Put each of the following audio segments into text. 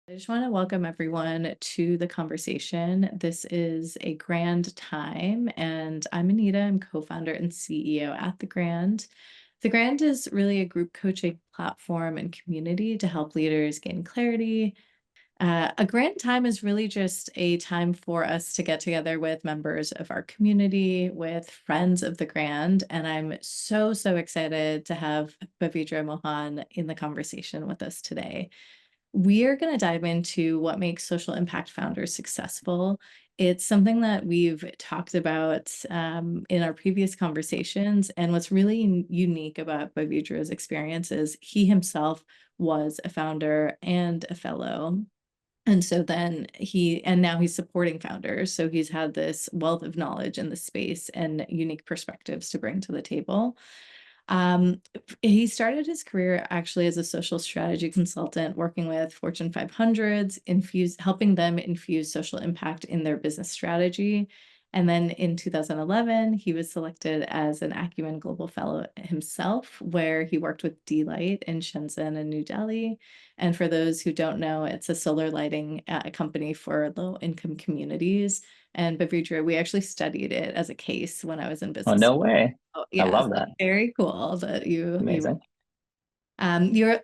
I just want to welcome everyone to the conversation. This is a Grand time, and I'm Anita. I'm co-founder and CEO at The Grand. The Grand is really a group coaching platform and community to help leaders gain clarity. A Grand time is really just a time for us to get together with members of our community, with friends of The Grand, and I'm so excited to have Bavidra Mohan in the conversation with us today. We are going to dive into what makes social impact founders successful. It's something that we've talked about in our previous conversations. And what's really unique about Bavidra's experience is he himself was a founder and a fellow. And so now he's supporting founders. So he's had this wealth of knowledge in the space and unique perspectives to bring to the table. Um, he started his career actually as a social strategy consultant, working with Fortune 500s, helping them infuse social impact in their business strategy. And then in 2011, he was selected as an Acumen Global Fellow himself, where he worked with D-Light in Shenzhen and New Delhi. And for those who don't know, it's a solar lighting company for low-income communities. And Bavidra, we actually studied it as a case when I was in Oh, business. no way. Oh, I yeah, love so that. very cool that you Amazing.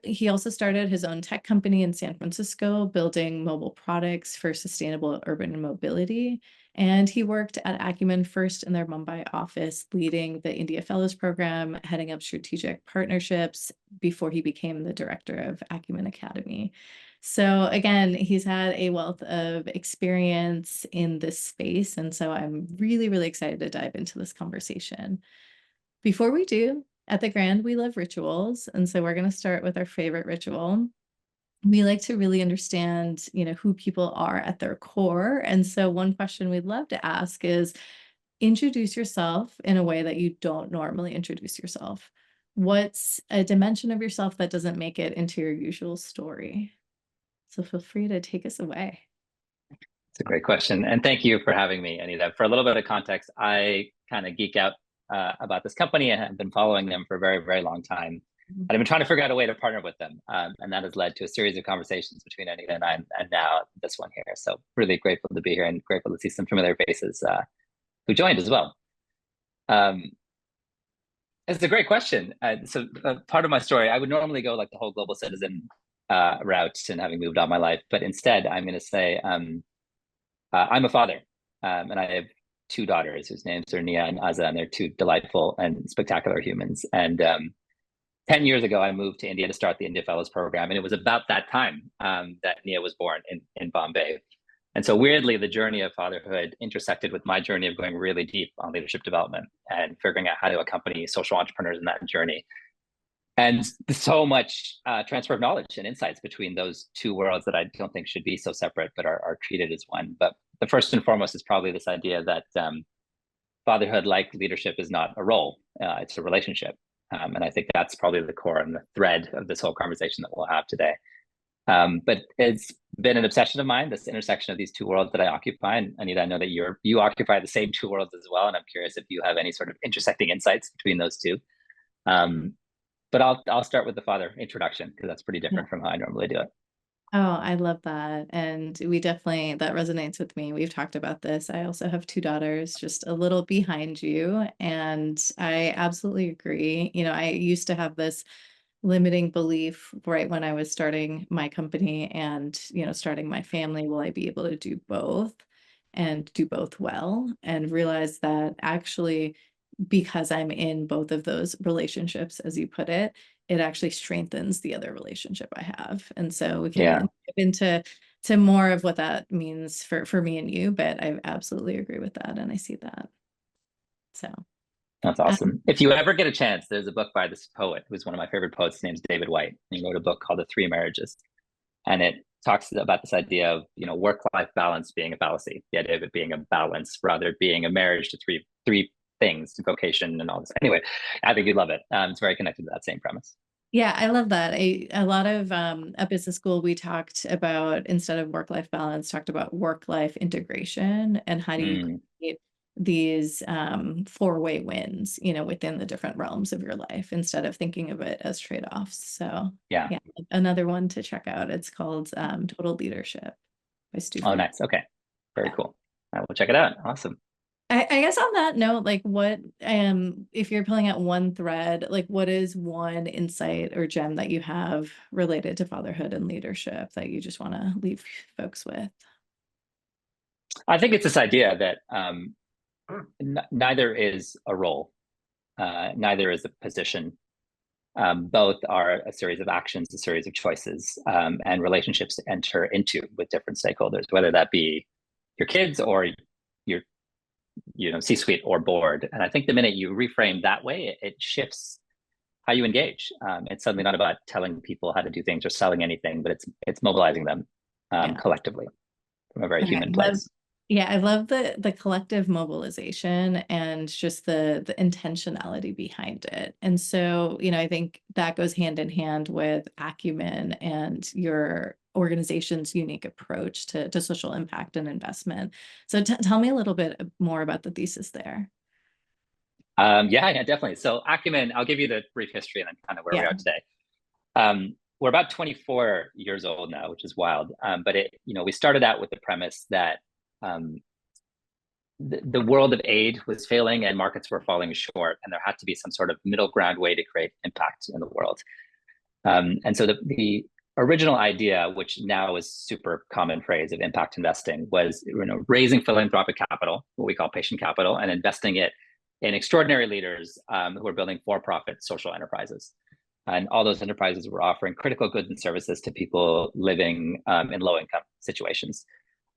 he also started his own tech company in San Francisco, building mobile products for sustainable urban mobility. And he worked at Acumen first in their Mumbai office, leading the India Fellows Program, heading up strategic partnerships before he became the director of Acumen Academy. So again, he's had a wealth of experience in this space. And so I'm really excited to dive into this conversation. Before we do, at the Grand, we love rituals. And so we're going to start with our favorite ritual. We like to really understand, who people are at their core. And so one question we'd love to ask is introduce yourself in a way that you don't normally introduce yourself. What's a dimension of yourself that doesn't make it into your usual story? So feel free to take us away. It's a great question. And thank you for having me, Anita. For a little bit of context, I kind of geek out about this company and have been following them for a very long time. And I've been trying to figure out a way to partner with them. And that has led to a series of conversations between Anita and I, and now this one here. So really grateful to be here and grateful to see some familiar faces who joined as well. Um, it's a great question. Part of my story, I would normally go like the whole global citizen route and having moved all my life. But instead, I'm going to say, I'm a father, and I have two daughters whose names are Nia and Aza, and they're two delightful and spectacular humans. And 10 years ago, I moved to India to start the India Fellows Program. And it was about that time that Nia was born in Bombay. And so weirdly, the journey of fatherhood intersected with my journey of going really deep on leadership development and figuring out how to accompany social entrepreneurs in that journey. And so much transfer of knowledge and insights between those two worlds that I don't think should be so separate, but are treated as one. But the first and foremost is probably this idea that fatherhood, like leadership, is not a role, it's a relationship. And I think that's probably the core and the thread of this whole conversation that we'll have today. But it's been an obsession of mine, this intersection of these two worlds that I occupy. And Anita, I know that you occupy the same two worlds as well. And I'm curious if you have any sort of intersecting insights between those two. But I'll start with the father introduction because that's pretty different from how I normally do it. Oh, I love that. And that resonates with me. We've talked about this. I also have two daughters, just a little behind you. And I absolutely agree. I used to have this limiting belief right when I was starting my company and, starting my family. Will I be able to do both and do both well? And realize that actually, because I'm in both of those relationships, as you put it, it actually strengthens the other relationship I have. And so we can Yeah, get into more of what that means for me and you, but I absolutely agree with that. And I see that. So, that's um, awesome. If you ever get a chance, there's a book by this poet who's one of my favorite poets. His name's David White. And he wrote a book called The Three Marriages. And it talks about this idea of, work-life balance being a fallacy, the idea of it being a balance, rather being a marriage to three things, vocation and all this. Anyway, I think you'd love it. It's very connected to that same premise. yeah, I love that. A lot of at business school, we talked about, instead of work-life balance, talked about work-life integration and how do you Mm, create these four-way wins, within the different realms of your life instead of thinking of it as trade-offs. So Yeah. yeah, another one to check out. It's called Total Leadership by Stu Oh, Fried. nice. Okay. Very Yeah. cool. I will check it out. Awesome. I guess on that note, like what if you're pulling out one thread, like what is one insight or gem that you have related to fatherhood and leadership that you just want to leave folks with? I think it's this idea that neither is a role, neither is a position. Both are a series of actions, a series of choices, and relationships to enter into with different stakeholders, whether that be your kids or your C-suite or board. And I think the minute you reframe that way, it shifts how you engage. It's suddenly not about telling people how to do things or selling anything, but it's mobilizing them Yeah. collectively from a very Okay. human place. Yeah, I love the collective mobilization and just the intentionality behind it. And so, I think that goes hand in hand with Acumen and your organization's unique approach to social impact and investment. So tell me a little bit more about the thesis there. Yeah, definitely. So Acumen, I'll give you the brief history and then kind of where we Yeah. are today. We're about 24 years old now, which is wild. But we started out with the premise that the world of aid was failing and markets were falling short, and there had to be some sort of middle ground way to create impact in the world. And so the original idea, which now is super common phrase of impact investing, was raising philanthropic capital, what we call patient capital, and investing it in extraordinary leaders who are building for-profit social enterprises. And all those enterprises were offering critical goods and services to people living in low-income situations.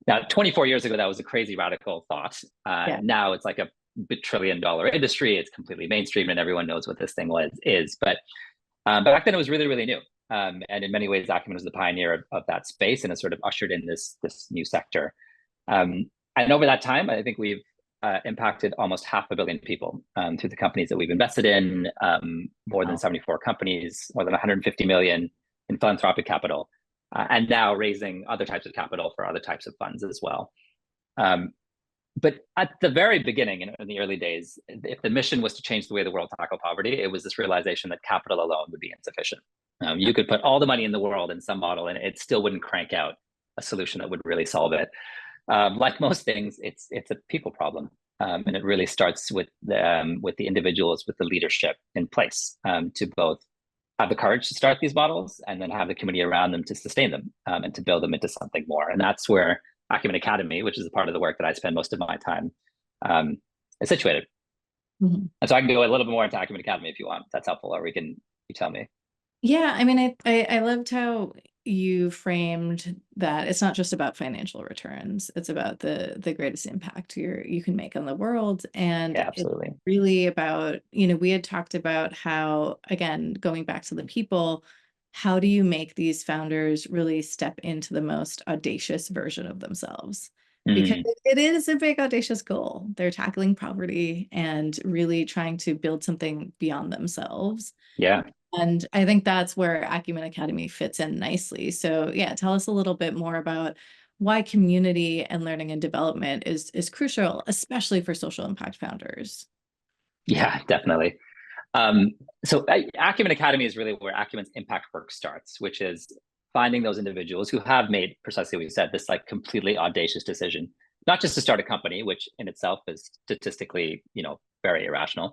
Now, 24 years ago, that was a crazy radical thought. Yeah. Now it's like a $1 trillion industry. It's completely mainstream, and everyone knows what this thing is. But back then, it was really, really new. And in many ways, Acumen was the pioneer of that space and has sort of ushered in this new sector. And over that time, I think we've impacted almost 500 million people through the companies that we've invested in, more than 74 companies, more than 150 million in philanthropic capital, and now raising other types of capital for other types of funds as well. But at the very beginning, in the early days, if the mission was to change the way the world tackled poverty, it was this realization that capital alone would be insufficient. You could put all the money in the world in some model, and it still wouldn't crank out a solution that would really solve it. Like most things, it's a people problem, and it really starts with the individuals, with the leadership in place to both have the courage to start these models and then have the community around them to sustain them and to build them into something more. And that's where Acumen Academy, which is a part of the work that I spend most of my time, is situated. Mm-hmm. And so I can go a little bit more into Acumen Academy if you want. If that's helpful, or you tell me. Yeah, I mean, I loved how you framed that it's not just about financial returns. It's about the greatest impact you can make on the world. And yeah, absolutely. It's really about, we had talked about how, again, going back to the people, how do you make these founders really step into the most audacious version of themselves? Because it is a big, audacious goal. They're tackling poverty and really trying to build something beyond themselves. Yeah. And I think that's where Acumen Academy fits in nicely. So yeah, tell us a little bit more about why community and learning and development is crucial, especially for social impact founders. Yeah, definitely. So Acumen Academy is really where Acumen's impact work starts, which is finding those individuals who have made precisely what you said, this like completely audacious decision, not just to start a company, which in itself is statistically, very irrational,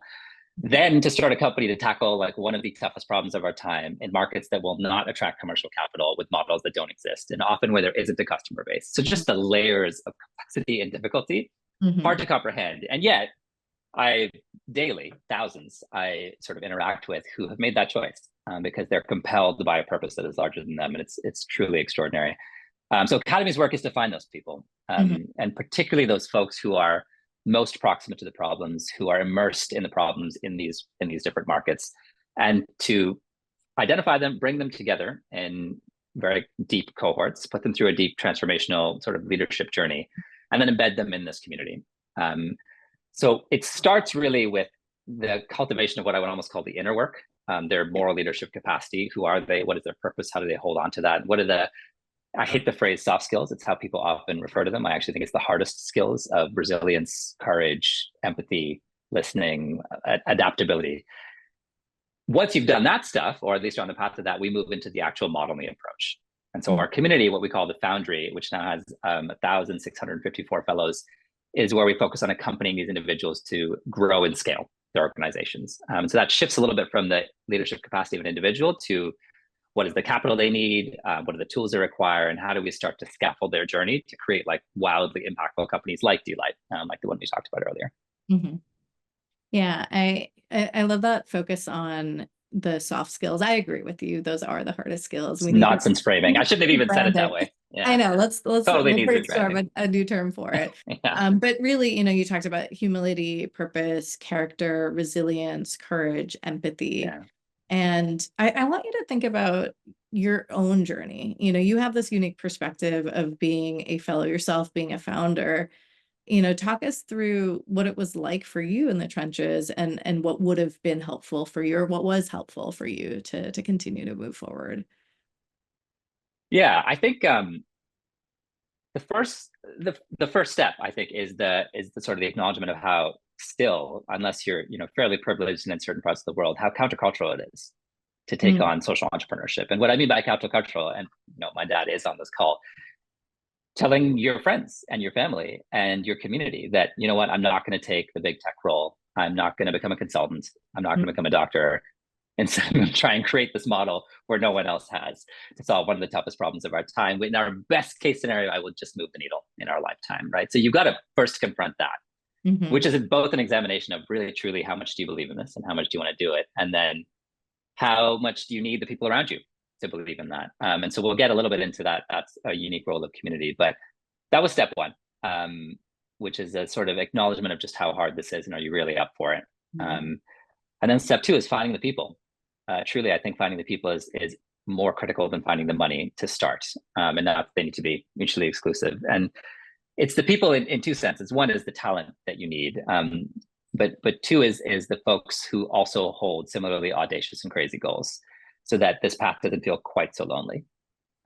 then to start a company to tackle like one of the toughest problems of our time in markets that will not attract commercial capital with models that don't exist, and often where there isn't a customer base. So just the layers of complexity and difficulty, hard to comprehend. And yet daily, thousands I sort of interact with who have made that choice because they're compelled by a purpose that is larger than them. And it's truly extraordinary. So Academy's work is to find those people, and particularly those folks who are most proximate to the problems, who are immersed in the problems in these different markets, and to identify them, bring them together in very deep cohorts, put them through a deep transformational sort of leadership journey, and then embed them in this community. So it starts really with the cultivation of what I would almost call the inner work, their moral leadership capacity. Who are they? What is their purpose? How do they hold on to that? What are the I hate the phrase soft skills. It's how people often refer to them. I actually think it's the hardest skills of resilience, courage, empathy, listening, adaptability. Once you've done that stuff, or at least you're on the path to that, we move into the actual modeling approach. And so our community, what we call the Foundry, which now has 1,654 fellows, is where we focus on accompanying these individuals to grow and scale their organizations. So that shifts a little bit from the leadership capacity of an individual to what is the capital they need, what are the tools they require, and how do we start to scaffold their journey to create like wildly impactful companies like Delight, like the one we talked about earlier. Mm-hmm. Yeah, I love that focus on the soft skills. I agree with you. Those are the hardest skills. We need Nonsense framing. I shouldn't have even said it that branding. way. I Yeah, know. totally We'll needs brainstorm rebranding. a new term for it. Yeah, But really, you talked about humility, purpose, character, resilience, courage, empathy. yeah. And I want you to think about your own journey. You have this unique perspective of being a fellow yourself, being a founder. Talk us through what it was like for you in the trenches, and what would have been helpful for you, or what was helpful for you to continue to move forward. Yeah, I think the first the first step, I think, is the sort of the acknowledgement of how still, unless you're fairly privileged in certain parts of the world, how countercultural it is to take Mm, on social entrepreneurship. And what I mean by countercultural, and my dad is on this call, telling your friends and your family and your community that, you know what, I'm not going to take the big tech role. I'm not going to become a consultant. I'm not going to mm, become a doctor. Instead, I'm going to try and create this model where no one else has, to solve one of the toughest problems of our time. In our best case scenario, I will just move the needle in our lifetime, right? So you've got to first confront that, mhm, which is both an examination of really, truly, how much do you believe in this and how much do you want to do it? And then how much do you need the people around you to believe in that? And so we'll get a little bit into that. That's a unique role of community. But that was step one, which is a sort of acknowledgement of just how hard this is and are you really up for it? mhm, Um, and then step two is finding the people. Truly, I think finding the people is more critical than finding the money to start. And that they need to be mutually exclusive. And it's the people in two senses. One is the talent that you need. But two is the folks who also hold similarly audacious and crazy goals, so that this path doesn't feel quite so lonely.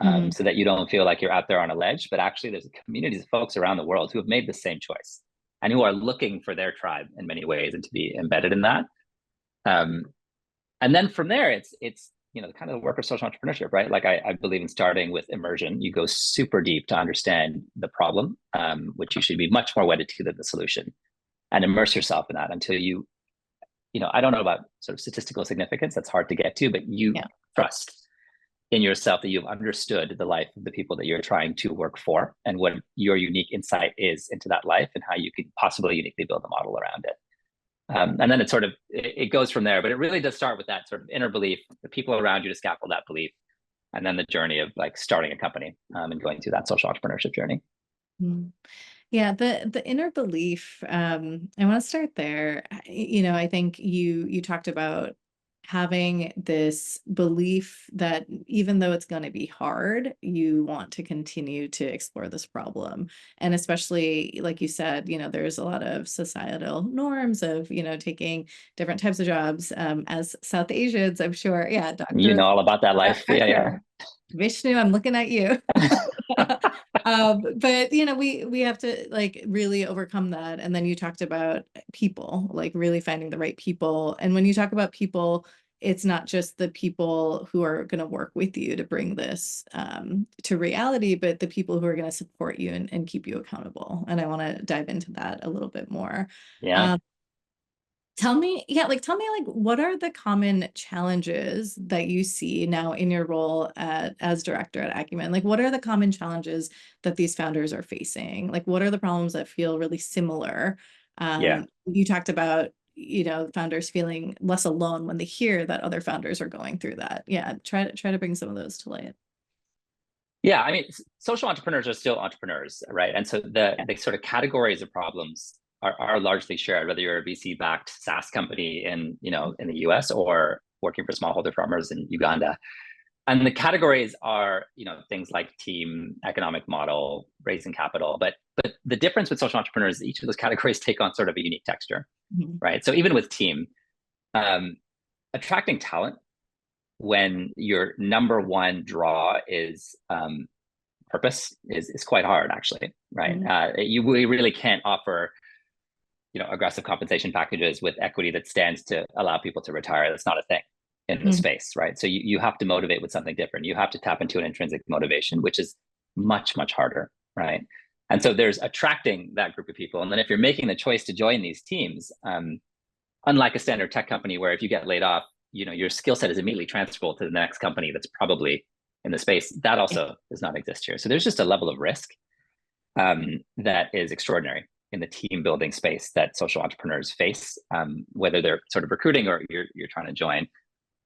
mhm, So that you don't feel like you're out there on a ledge, but actually there's communities of folks around the world who have made the same choice and who are looking for their tribe in many ways and to be embedded in that. Um, and then from there, it's kind of the work of social entrepreneurship, right? Like I believe in starting with immersion. You go super deep to understand the problem, which you should be much more wedded to than the solution, and immerse yourself in that until I don't know about sort of statistical significance. That's hard to get to, but you yeah. trust in yourself that you've understood the life of the people that you're trying to work for and what your unique insight is into that life and how you could possibly uniquely build a model around it. And then it goes from there, but it really does start with that sort of inner belief, the people around you to scaffold that belief, and then the journey of like starting a company and going through that social entrepreneurship journey. Mm. Yeah, the inner belief, I want to start there. I think you talked about having this belief that even though it's going to be hard, you want to continue to explore this problem. And especially, like you said, there's a lot of societal norms of, taking different types of jobs, as South Asians, I'm sure. Yeah, You doctors, know all about that life. Yeah, yeah. Vishnu, I'm looking at you. But we have to like really overcome that. And then you talked about people, like really finding the right people. And when you talk about people, it's not just the people who are going to work with you to bring this to reality, but the people who are going to support you and keep you accountable. And I want to dive into that a little bit more. Yeah. Um, Tell me, yeah, like what are the common challenges that you see now in your role as director at Acumen? Like what are the common challenges that these founders are facing? Like what are the problems that feel really similar? Yeah. You talked about, founders feeling less alone when they hear that other founders are going through that. Yeah, try to bring some of those to light. Yeah. I mean, social entrepreneurs are still entrepreneurs, right? And so Yeah. the sort of categories of problems are largely shared, whether you're a VC-backed SaaS company in the US or working for smallholder farmers in Uganda. And the categories are, things like team, economic model, raising capital. But the difference with social entrepreneurs, each of those categories take on sort of a unique texture, Mhm. right? So even with team, um, attracting talent when your number one draw is purpose is quite hard, actually, right? We really can't offer, aggressive compensation packages with equity that stands to allow people to retire. That's not a thing in the space, right? So you have to motivate with something different. You have to tap into an intrinsic motivation, which is much, much harder, right? And so there's attracting that group of people. And then if you're making the choice to join these teams, unlike a standard tech company where if you get laid off, your skill set is immediately transferable to the next company that's probably in the space. That also does not exist here. So there's just a level of risk that is extraordinary in the team building space that social entrepreneurs face, whether they're sort of recruiting or you're trying to join.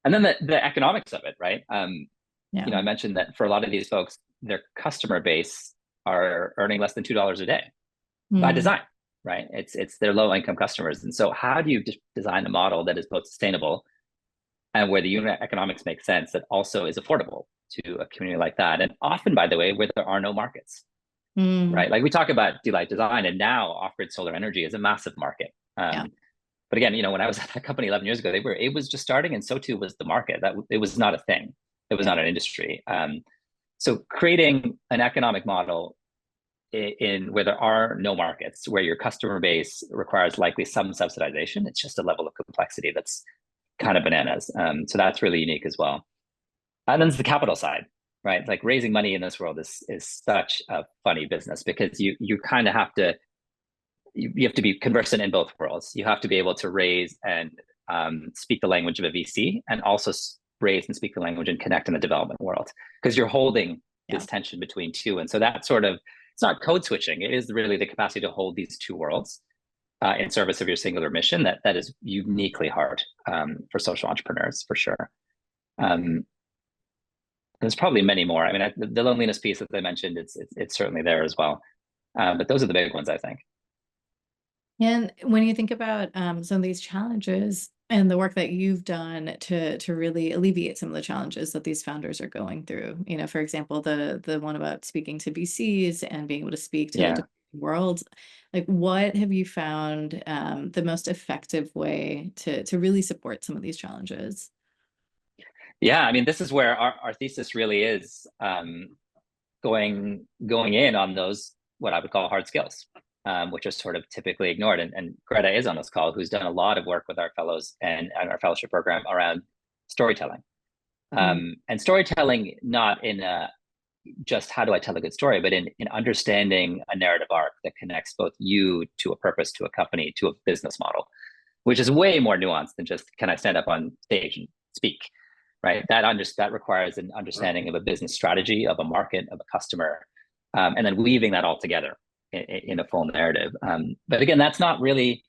And then the economics of it, right? I mentioned that for a lot of these folks, their customer base are earning less than $2 a day by design, right? It's their low income customers. And so how do you design a model that is both sustainable and where the unit economics make sense, that also is affordable to a community like that? And often, by the way, where there are no markets, right? Like we talk about Delight Design, and now off-grid solar energy is a massive market. But again, when I was at that company 11 years ago, it was just starting, and so too was the market. That it was not a thing. It was not an industry. So creating an economic model in where there are no markets, where your customer base requires likely some subsidization, it's just a level of complexity that's kind of bananas. So that's really unique as well. And then there's the capital side, right? Like raising money in this world is such a funny business, because you kind of have to be conversant in both worlds. You have to be able to raise and speak the language of a VC, and also raise and speak the language and connect in the development world, because you're holding this tension between two. And so that sort of, it's not code switching. It is really the capacity to hold these two worlds in service of your singular mission that is uniquely hard for social entrepreneurs, for sure. There's probably many more. I mean, the loneliness piece that I mentioned, it's certainly there as well. But those are the big ones, I think. And when you think about some of these challenges and the work that you've done to really alleviate some of the challenges that these founders are going through, for example, the one about speaking to VCs and being able to speak to the world, like what have you found the most effective way to really support some of these challenges? Yeah, I mean, this is where our thesis really is going in on those, what I would call hard skills, which are sort of typically ignored. And Greta is on this call, who's done a lot of work with our fellows and our fellowship program around storytelling. And storytelling, not in just how do I tell a good story, but in understanding a narrative arc that connects both you to a purpose, to a company, to a business model, which is way more nuanced than just, can I stand up on stage and speak, right? That requires an understanding of a business strategy, of a market, of a customer, and then weaving that all together in a full narrative. But again, that's not really,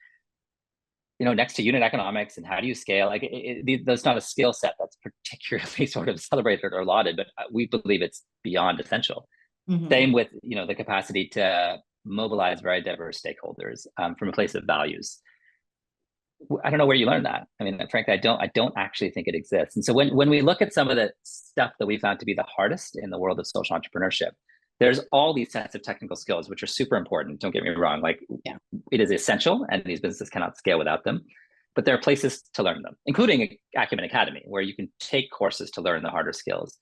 next to unit economics and how do you scale, like that's not a skill set that's particularly sort of celebrated or lauded, but we believe it's beyond essential. Same with, the capacity to mobilize very diverse stakeholders from a place of values. I don't know where you learn that. I mean, frankly, I don't actually think it exists. And so when we look at some of the stuff that we found to be the hardest in the world of social entrepreneurship, there's all these sets of technical skills, which are super important. Don't get me wrong. Like, it is essential, and these businesses cannot scale without them. But there are places to learn them, including Acumen Academy, where you can take courses to learn the harder skills.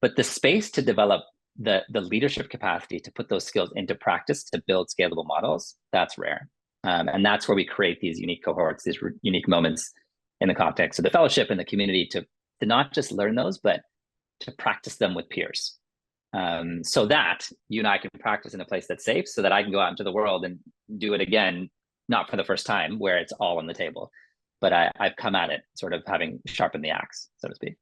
But the space to develop the leadership capacity to put those skills into practice, to build scalable models, that's rare. And that's where we create these unique cohorts, these unique moments in the context of the fellowship and the community, to not just learn those, but to practice them with peers. So that you and I can practice in a place that's safe, so that I can go out into the world and do it again, not for the first time, where it's all on the table, but I've come at it sort of having sharpened the axe, so to speak.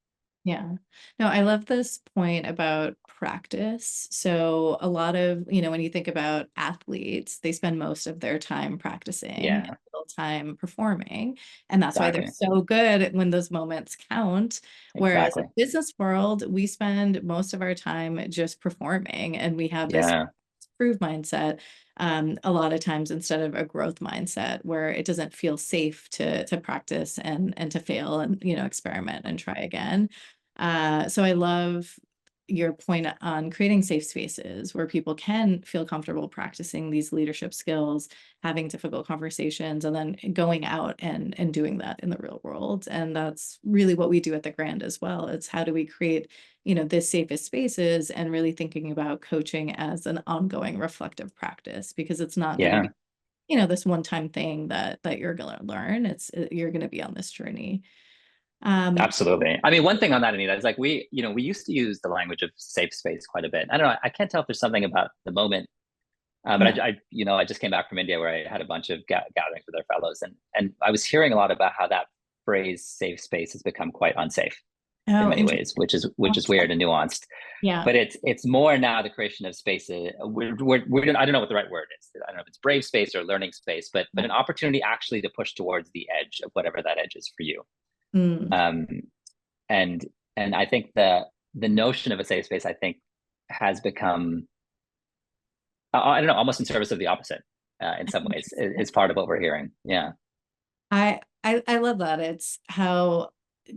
Yeah. No, I love this point about practice. So a lot of, when you think about athletes, they spend most of their time practicing and little time performing. And that's why they're so good when those moments count. Whereas in the business world, we spend most of our time just performing, and we have this prove mindset a lot of times, instead of a growth mindset, where it doesn't feel safe to practice and to fail and experiment and try again. So I love your point on creating safe spaces where people can feel comfortable practicing these leadership skills, having difficult conversations, and then going out and doing that in the real world. And that's really what we do at the Grand as well. It's how do we create, this safest spaces, and really thinking about coaching as an ongoing reflective practice, because it's not going to Yeah, be, this one-time thing that you're going to learn. You're going to be on this journey. Um, absolutely. I mean, one thing on that, Anita, is like we used to use the language of safe space quite a bit. I don't know. I can't tell if there's something about the moment. yeah. But I just came back from India where I had a bunch of gatherings with our fellows, and I was hearing a lot about how that phrase "safe space" has become quite unsafe in Oh, many interesting. ways, which is weird and nuanced. Yeah. But it's more now the creation of spaces. I don't know what the right word is. I don't know if it's brave space or learning space, but an opportunity actually to push towards the edge of whatever that edge is for you. Mm. Um, and I think the notion of a safe space, I think, has become, I don't know, almost in service of the opposite, in some ways, is part of what we're hearing. Yeah. I love that. It's how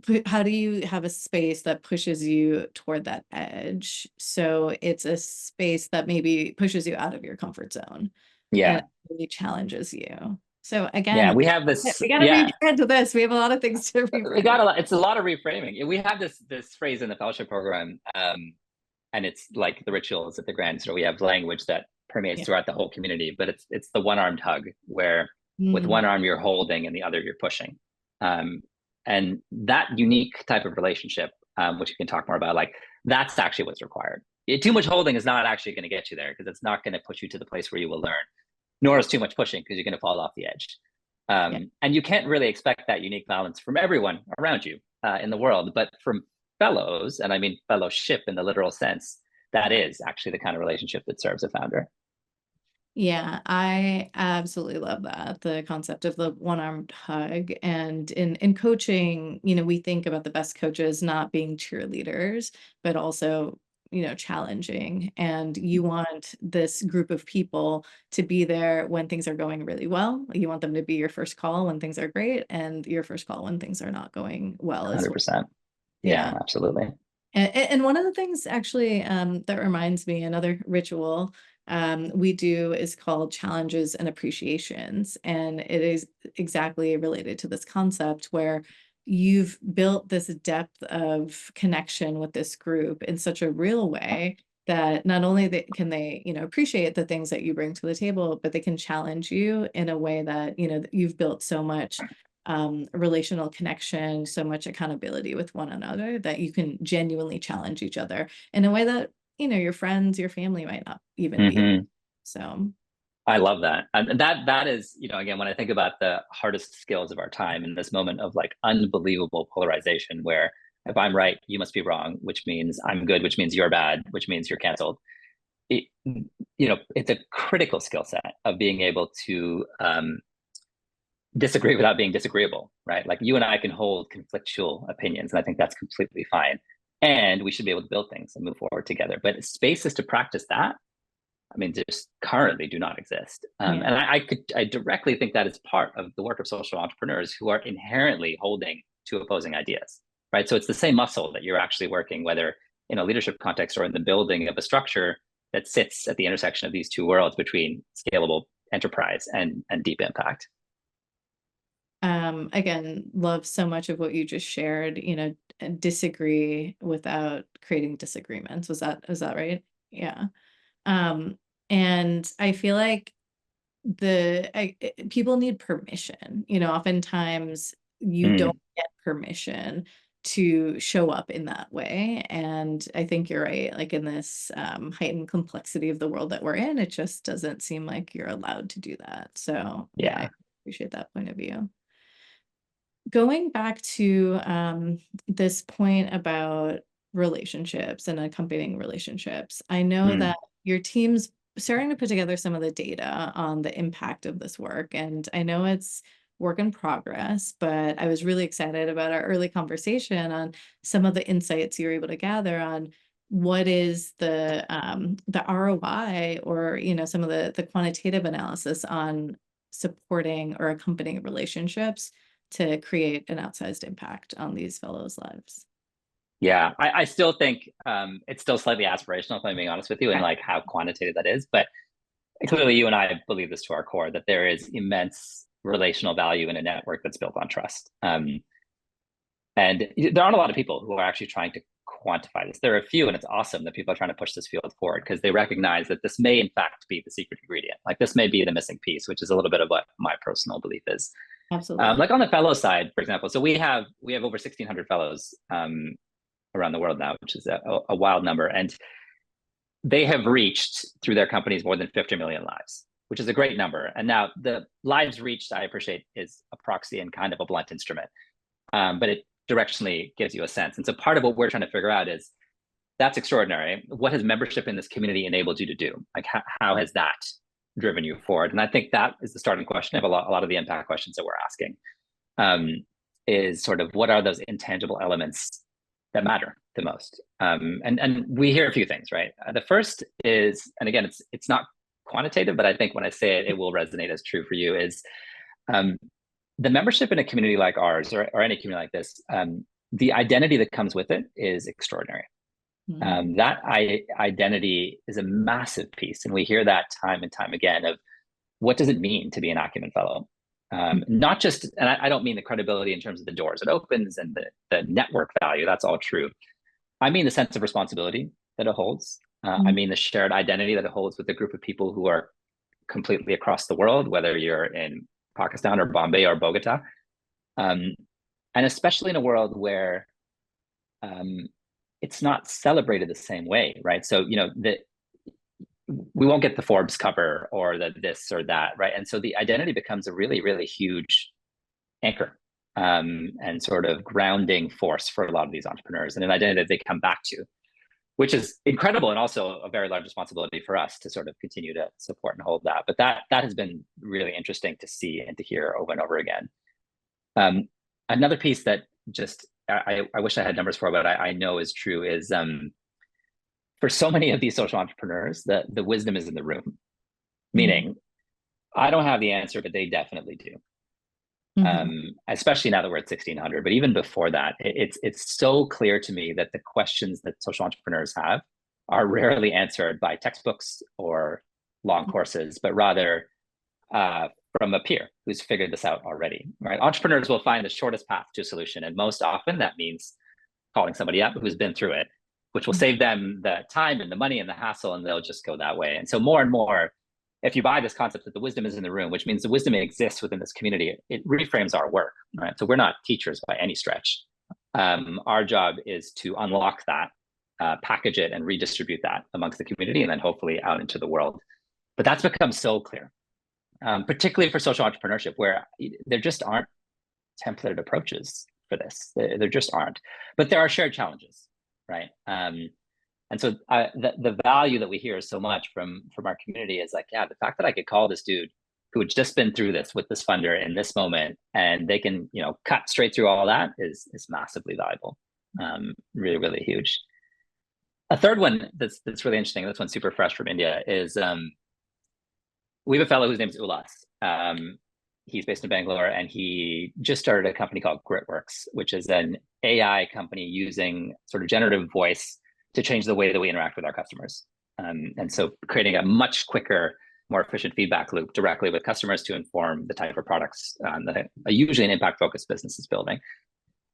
do you have a space that pushes you toward that edge? So it's a space that maybe pushes you out of your comfort zone and Yeah. really challenges you. So Yeah. again, We have this. we got to Yeah. rebrand to this. We have a lot of things to We rebrand. got a lot. It's a lot of reframing. We have this phrase in the fellowship program, and it's like the rituals at the Grand. So we have language that permeates Yeah. throughout the whole community, but it's the one-armed hug where with Mm, one arm you're holding and the other you're pushing. Um, and that unique type of relationship, which you can talk more about, like that's actually what's required. Too much holding is not actually going to get you there because it's not going to push you to the place where you will learn, nor is too much pushing because you're going to fall off the edge. yeah. And you can't really expect that unique balance from everyone around you in the world, but from fellows, and I mean fellowship in the literal sense, that is actually the kind of relationship that serves a founder. Yeah, I absolutely love that. The concept of the one-armed hug. And in coaching, we think about the best coaches not being cheerleaders, but also, challenging. And you want this group of people to be there when things are going really well. You want them to be your first call when things are great, and your first call when things are not going well as well. 100%. Yeah. Yeah, absolutely. And one of the things actually that reminds me, another ritual we do is called challenges and appreciations. And it is exactly related to this concept where you've built this depth of connection with this group in such a real way that not only can they, appreciate the things that you bring to the table, but they can challenge you in a way that, that you've built so much relational connection, so much accountability with one another that you can genuinely challenge each other in a way that, your friends, your family might not even be. Mm-hmm. So, I love that. And that is, again, when I think about the hardest skills of our time in this moment of like unbelievable polarization, where if I'm right, you must be wrong, which means I'm good, which means you're bad, which means you're canceled. It, it's a critical skill set of being able to disagree without being disagreeable, right? Like you and I can hold conflictual opinions, and I think that's completely fine. And we should be able to build things and move forward together. But spaces to practice that, I mean, just currently do not exist. yeah. And I directly think that is part of the work of social entrepreneurs who are inherently holding to opposing ideas, right? So it's the same muscle that you're actually working, whether in a leadership context or in the building of a structure that sits at the intersection of these two worlds between scalable enterprise and deep impact. Again, love so much of what you just shared, disagree without creating disagreements. Was that right? Yeah. Um, and I feel like people need permission. Oftentimes you don't Mm, get permission to show up in that way. And I think you're right. Like in this heightened complexity of the world that we're in, it just doesn't seem like you're allowed to do that. So yeah, I yeah. appreciate that point of view. Going back to this point about relationships and accompanying relationships, I know Mm, that your team's starting to put together some of the data on the impact of this work. And I know it's work in progress, but I was really excited about our early conversation on some of the insights you're able to gather on what is the ROI, or some of the quantitative analysis on supporting or accompanying relationships to create an outsized impact on these fellows' lives. Yeah, I still think it's still slightly aspirational, if I'm being honest with you, and Okay. like how quantitative that is. But clearly, you and I believe this to our core that there is immense relational value in a network that's built on trust. And there aren't a lot of people who are actually trying to quantify this. There are a few, and it's awesome that people are trying to push this field forward because they recognize that this may, in fact, be the secret ingredient. Like this may be the missing piece, which is a little bit of what my personal belief is. Absolutely. Like on the fellow side, for example, so we have over 1,600 fellows around the world now, which is a wild number, and they have reached through their companies more than 50 million lives, which is a great number. And now the lives reached, I appreciate, is a proxy and kind of a blunt instrument, but it directionally gives you a sense. And so part of what we're trying to figure out is that's extraordinary. What has membership in this community enabled you to do? Like how has that driven you forward? And I think that is the starting question of a lot of the impact questions that we're asking. Is sort of what are those intangible elements that matter the most? And we hear a few things, right? The first is, and again, it's not quantitative, but I think when I say it, it will resonate as true for you, is the membership in a community like ours or any community like this, the identity that comes with it is extraordinary. That identity is a massive piece. And we hear that time and time again of what does it mean to be an Acumen Fellow? Not just, and I don't mean the credibility in terms of the doors it opens and the network value, that's all true. I mean the sense of responsibility that it holds. I mean the shared identity that it holds with a group of people who are completely across the world, whether you're in Pakistan or Bombay or Bogota. And especially in a world where it's not celebrated the same way, right? So, we won't get the Forbes cover or the this or that, right? And so the identity becomes a really, really huge anchor and sort of grounding force for a lot of these entrepreneurs, and an identity that they come back to, which is incredible and also a very large responsibility for us to sort of continue to support and hold that. But that has been really interesting to see and to hear over and over again. Another piece that just I wish I had numbers for, but I know is true is for so many of these social entrepreneurs, the wisdom is in the room. Meaning, I don't have the answer, but they definitely do. Especially now that we're at 1,600, but even before that, it's so clear to me that the questions that social entrepreneurs have are rarely answered by textbooks or long courses, but rather from a peer who's figured this out already, right? Entrepreneurs will find the shortest path to a solution, and most often that means calling somebody up who's been through it, which will save them the time and the money and the hassle, and they'll just go that way. And so more and more, if you buy this concept that the wisdom is in the room, which means the wisdom exists within this community, it reframes our work, right? So we're not teachers by any stretch. Our job is to unlock that, package it, and redistribute that amongst the community, and then hopefully out into the world. But that's become so clear, particularly for social entrepreneurship, where there just aren't templated approaches for this. There just aren't. But there are shared challenges, right? And so the value that we hear so much from our community is like, yeah, the fact that I could call this dude who had just been through this with this funder in this moment, and they can, cut straight through all that is massively valuable. Really, really huge. A third one that's really interesting, this one's super fresh from India, is we have a fellow whose name is Ulas. He's based in Bangalore, and he just started a company called Gritworks, which is an AI company using sort of generative voice to change the way that we interact with our customers. And so creating a much quicker, more efficient feedback loop directly with customers to inform the type of products that usually an impact-focused business is building.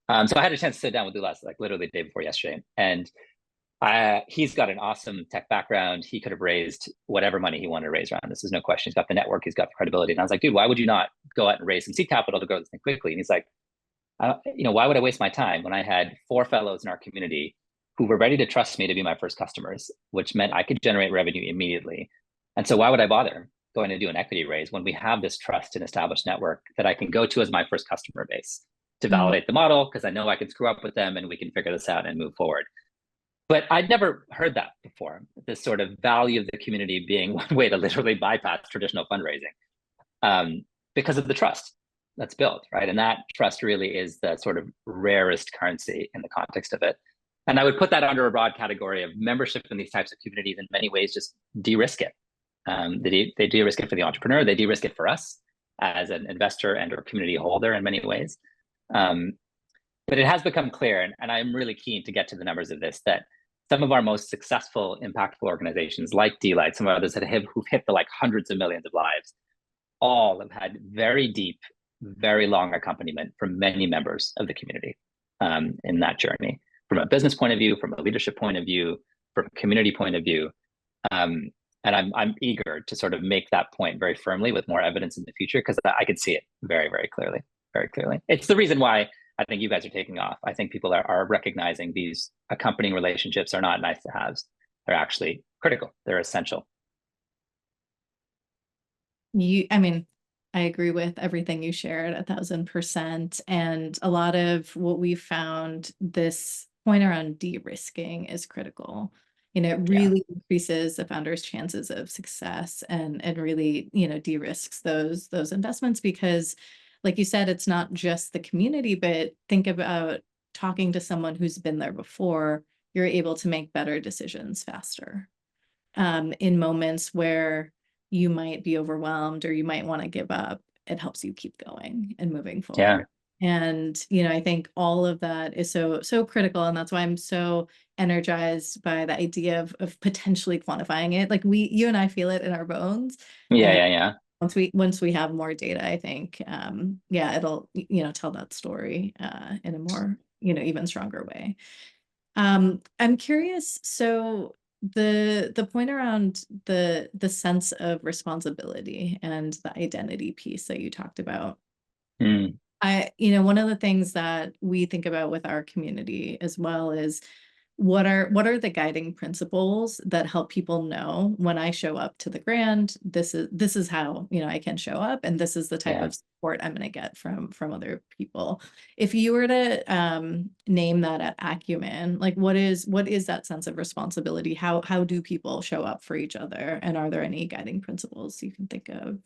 So I had a chance to sit down with Ulas like literally the day before yesterday, and he's got an awesome tech background. He could have raised whatever money he wanted to raise around this. There's no question. He's got the network. He's got the credibility. And I was like, dude, why would you not go out and raise some seed capital to grow this thing quickly? And he's like, why would I waste my time when I had 4 fellows in our community who were ready to trust me to be my first customers, which meant I could generate revenue immediately. And so why would I bother going to do an equity raise when we have this trust and established network that I can go to as my first customer base to validate the model, because I know I can screw up with them and we can figure this out and move forward. But I'd never heard that before, this sort of value of the community being one way to literally bypass traditional fundraising, because of the trust that's built, right? And that trust really is the sort of rarest currency in the context of it. And I would put that under a broad category of membership in these types of communities in many ways just de-risk it. They de-risk it for the entrepreneur, they de-risk it for us as an investor and or community holder in many ways. But it has become clear, and I'm really keen to get to the numbers of this, that some of our most successful, impactful organizations like D-Light, some others who've hit the like hundreds of millions of lives, all have had very deep, very long accompaniment from many members of the community in that journey, from a business point of view, from a leadership point of view, from a community point of view. And I'm eager to sort of make that point very firmly with more evidence in the future, because I could see it very, very clearly, very clearly. It's the reason why I think you guys are taking off. I think people are recognizing these accompanying relationships are not nice to haves. They're actually critical. They're essential. I mean, I agree with everything you shared 1,000%. And a lot of what we found, this point around de-risking is critical. It really increases the founder's chances of success, and really, de-risks those investments, because like you said, it's not just the community, but think about talking to someone who's been there before. You're able to make better decisions faster in moments where you might be overwhelmed or you might want to give up. It helps you keep going and moving forward. Yeah. And, I think all of that is so critical. And that's why I'm so energized by the idea of potentially quantifying it. Like you and I feel it in our bones. Yeah. Once we have more data, I think, it'll, tell that story in a more, even stronger way. I'm curious. So the point around the sense of responsibility and the identity piece that you talked about, Mm. one of the things that we think about with our community as well is what are the guiding principles that help people know, when I show up to the Grand, this is how, I can show up, and this is the type Yeah. of support I'm going to get from other people. If you were to name that at Acumen, like what is that sense of responsibility? How do people show up for each other? And are there any guiding principles you can think of?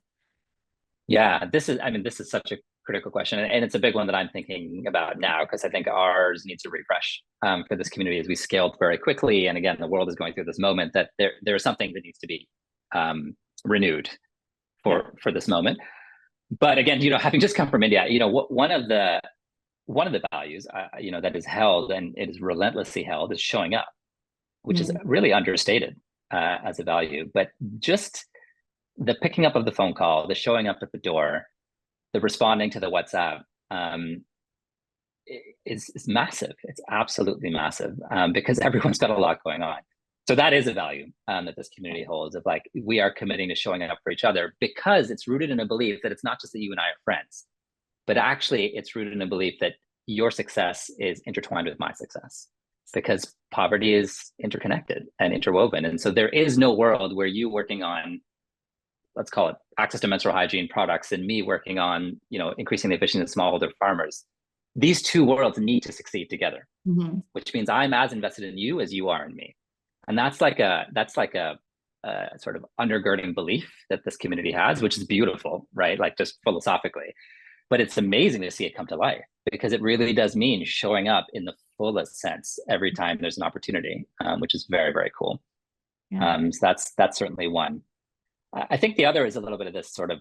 Yeah, this is such a critical question, and it's a big one that I'm thinking about now, because I think ours needs a refresh for this community as we scaled very quickly. And again, the world is going through this moment that there's something that needs to be renewed for this moment. But again, having just come from India, one of the values that is held, and it is relentlessly held, is showing up, which is really understated as a value. But just the picking up of the phone call, the showing up at the door, the responding to the WhatsApp is massive. It's absolutely massive because everyone's got a lot going on. So that is a value that this community holds, of like, we are committing to showing up for each other, because it's rooted in a belief that it's not just that you and I are friends, but actually it's rooted in a belief that your success is intertwined with my success, because poverty is interconnected and interwoven. And so there is no world where you working on, let's call it, access to menstrual hygiene products, and me working on, increasing the efficiency of smallholder farmers. These two worlds need to succeed together, which means I'm as invested in you as you are in me. And that's like a sort of undergirding belief that this community has, which is beautiful, right? Like, just philosophically. But it's amazing to see it come to life, because it really does mean showing up in the fullest sense every time there's an opportunity, which is very, very cool. So that's certainly one. I think the other is a little bit of this sort of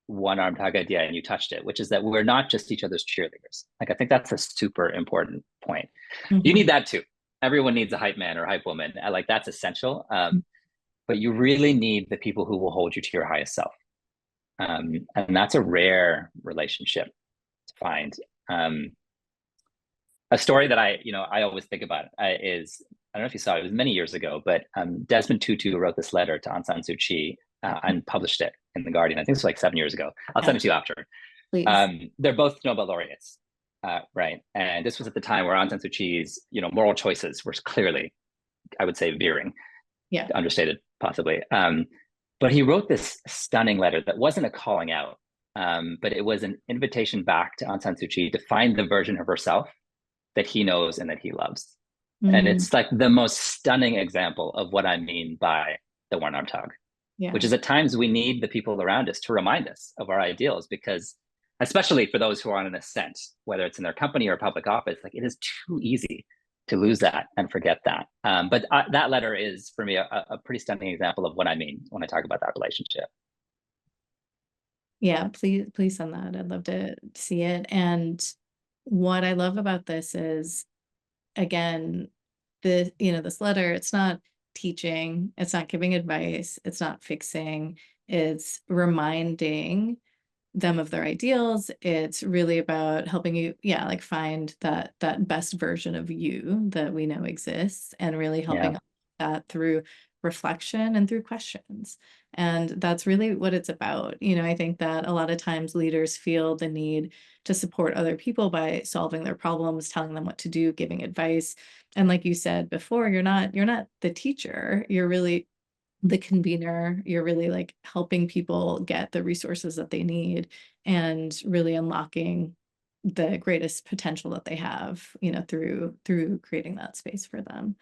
one-arm tag idea, and you touched it, which is that we're not just each other's cheerleaders. Like, I think that's a super important point. You need that too. Everyone needs a hype man or hype woman. Like, that's essential. But you really need the people who will hold you to your highest self. And that's a rare relationship to find. A story that I always think about is, I don't know if you saw it, it was many years ago, but Desmond Tutu wrote this letter to Aung San Suu Kyi and published it in The Guardian. I think it was like 7 years ago. I'll send it to you after. Please. They're both Nobel laureates, right? And this was at the time where Aung San Suu Kyi's moral choices were clearly, I would say, veering, understated possibly. But he wrote this stunning letter that wasn't a calling out, but it was an invitation back to Aung San Suu Kyi to find the version of herself that he knows and that he loves. And it's like the most stunning example of what I mean by the one-arm tug, which is, at times we need the people around us to remind us of our ideals, because especially for those who are on an ascent, whether it's in their company or public office, like, it is too easy to lose that and forget that. But that letter is, for me, a pretty stunning example of what I mean when I talk about that relationship. Yeah, please send that. I'd love to see it. And what I love about this is, again, this letter, it's not teaching, it's not giving advice, it's not fixing, it's reminding them of their ideals. It's really about helping you, like find that best version of you that we know exists, and really Yeah. helping that through reflection and through questions. And that's really what it's about. I think that a lot of times leaders feel the need to support other people by solving their problems, telling them what to do, giving advice. And like you said before, you're not the teacher. You're really the convener. You're really like helping people get the resources that they need, and really unlocking the greatest potential that they have, through creating that space for them.